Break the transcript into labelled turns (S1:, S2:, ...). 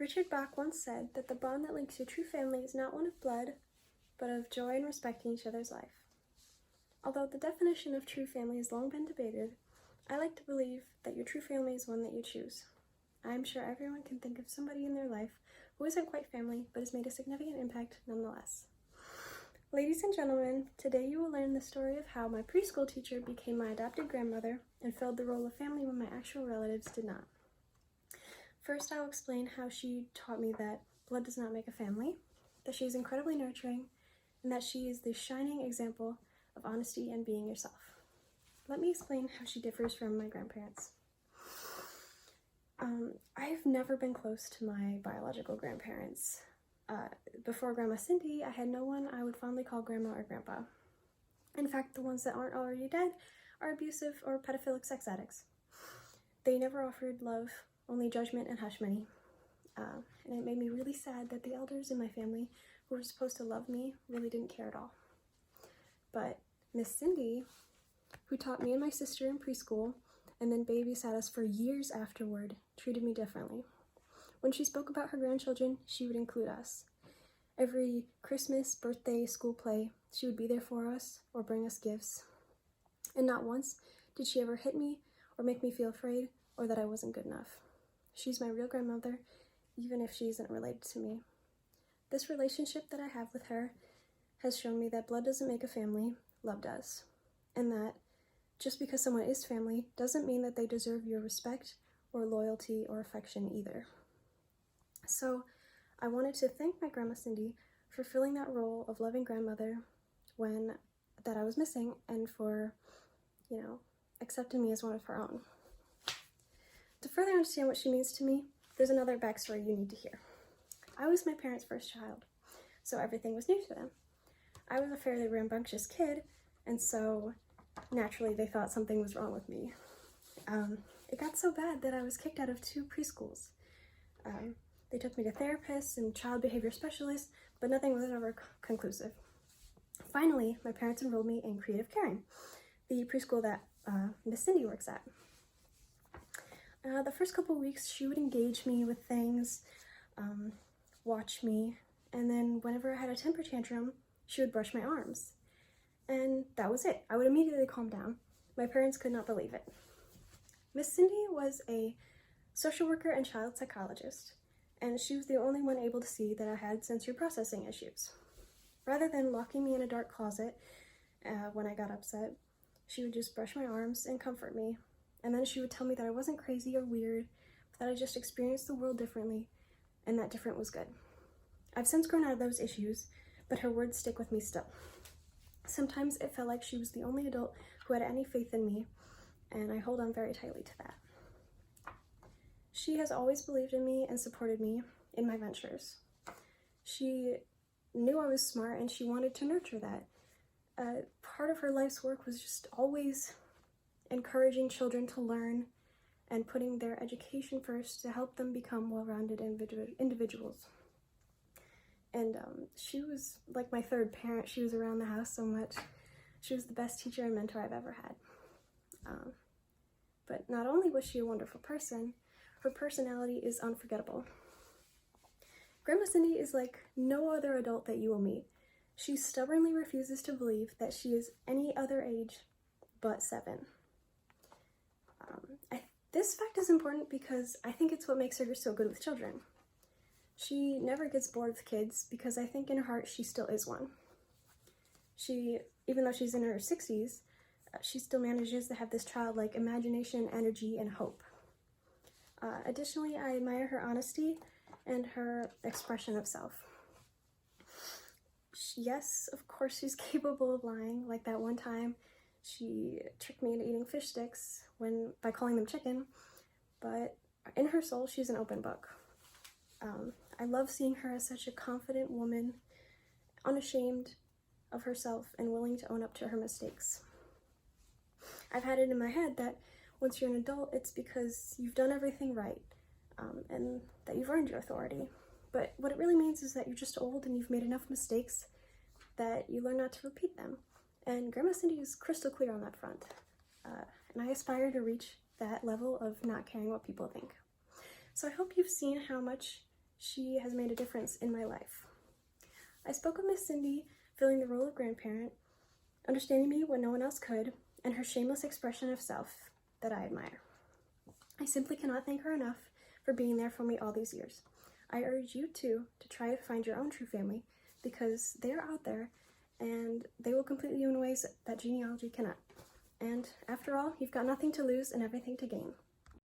S1: Richard Bach once said that the bond that links your true family is not one of blood, but of joy and respecting each other's life. Although the definition of true family has long been debated, I like to believe that your true family is one that you choose. I'm sure everyone can think of somebody in their life who isn't quite family, but has made a significant impact nonetheless. Ladies and gentlemen, today you will learn the story of how my preschool teacher became my adopted grandmother and filled the role of family when my actual relatives did not. First, I'll explain how she taught me that blood does not make a family, that she is incredibly nurturing, and that she is the shining example of honesty and being yourself. Let me explain how she differs from my grandparents. I've never been close to my biological grandparents. Before Grandma Cindy, I had no one I would fondly call grandma or grandpa. In fact, the ones that aren't already dead are abusive or pedophilic sex addicts. They never offered love, only judgment and hush money. And it made me really sad that the elders in my family who were supposed to love me really didn't care at all. But Miss Cindy, who taught me and my sister in preschool and then babysat us for years afterward, treated me differently. When she spoke about her grandchildren, she would include us. Every Christmas, birthday, school play, she would be there for us or bring us gifts. And not once did she ever hit me or make me feel afraid or that I wasn't good enough. She's my real grandmother, even if she isn't related to me. This relationship that I have with her has shown me that blood doesn't make a family, love does. And that just because someone is family doesn't mean that they deserve your respect or loyalty or affection either. So I wanted to thank my Grandma Cindy for filling that role of loving grandmother that I was missing, and for, accepting me as one of her own. To further understand what she means to me, there's another backstory you need to hear. I was my parents' first child, so everything was new to them. I was a fairly rambunctious kid, and so naturally they thought something was wrong with me. It got so bad that I was kicked out of 2 preschools. They took me to therapists and child behavior specialists, but nothing was ever conclusive. Finally, my parents enrolled me in Creative Caring, the preschool that Miss Cindy works at. The first couple weeks, she would engage me with things, watch me, and then whenever I had a temper tantrum, she would brush my arms. And that was it. I would immediately calm down. My parents could not believe it. Miss Cindy was a social worker and child psychologist, and she was the only one able to see that I had sensory processing issues. Rather than locking me in a dark closet when I got upset, she would just brush my arms and comfort me, and then she would tell me that I wasn't crazy or weird, but that I just experienced the world differently, and that different was good. I've since grown out of those issues, but her words stick with me still. Sometimes it felt like she was the only adult who had any faith in me, and I hold on very tightly to that. She has always believed in me and supported me in my ventures. She knew I was smart and she wanted to nurture that. Part of her life's work was just always encouraging children to learn and putting their education first to help them become well-rounded individuals. And she was like my third parent. She was around the house so much. She was the best teacher and mentor I've ever had. But not only was she a wonderful person, her personality is unforgettable. Grandma Cindy is like no other adult that you will meet. She stubbornly refuses to believe that she is any other age but 7. This fact is important because I think it's what makes her so good with children. She never gets bored with kids because I think in her heart she still is one. Even though she's in her 60s, she still manages to have this childlike imagination, energy, and hope. Additionally, I admire her honesty and her expression of self. Yes, of course she's capable of lying, like that one time she tricked me into eating fish sticks by calling them chicken, but in her soul she's an open book. I love seeing her as such a confident woman, unashamed of herself and willing to own up to her mistakes. I've had it in my head that once you're an adult, it's because you've done everything right, and that you've earned your authority. But what it really means is that you're just old and you've made enough mistakes that you learn not to repeat them. And Grandma Cindy is crystal clear on that front. And I aspire to reach that level of not caring what people think. So I hope you've seen how much She has made a difference in my life. I spoke of Miss Cindy filling the role of grandparent, understanding me when no one else could, and her shameless expression of self that I admire. I simply cannot thank her enough for being there for me all these years. I urge you too to try to find your own true family, because they are out there and they will complete you in ways that genealogy cannot. And after all, you've got nothing to lose and everything to gain.